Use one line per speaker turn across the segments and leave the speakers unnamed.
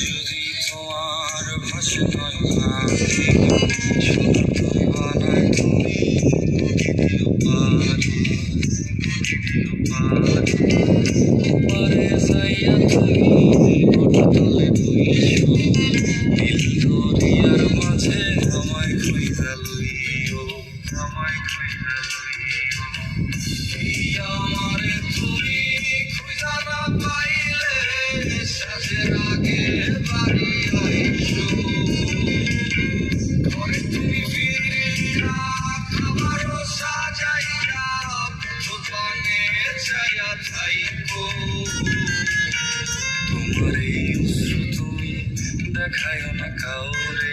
যদি তোমার ভাষা নয় পাখি সোনার তরি বানায় তুমি নদী দিও পারি ওপারে যাইয়া তুমি ওটা তলে বইছো নীল দরিয়ার মাঝে আমায় খুঁজা লইও আমারে তুমি খুঁজা না পাইলে সাজের আগে বাড়ি আইসো ঘরে তুমি ফিরিয়া খাবারও সাজাইয়া দোকানে যাইয়া থাইকো তোমার এই অশ্রু তুমি দেখায় না কাউরে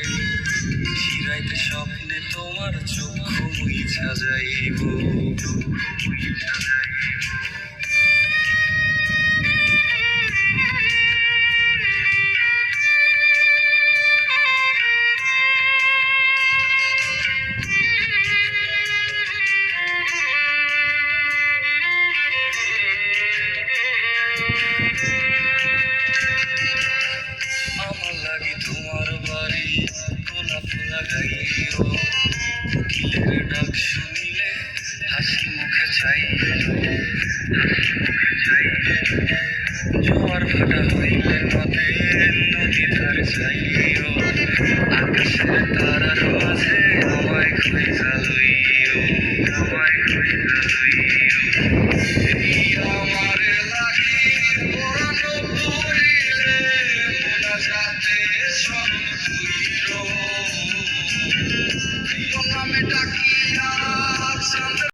শিরাইতে স্বপ্নে তোমার চক্ষু মুইছা যাইব আমার লাগি তোমার বাড়ি গোলাপ লাগাইও কোকিলের ডাক শুনিলে হাসি মুখে জোয়ার ভাটা হইলে নদী ধারে চাইও আকাশের তারার মাঝে আমায় খুঁজা লইও আমারে লাগি পরানো পড়িলে মোনা যাতে স্মরণ করিল প্রিয় নামে ডাকিয়া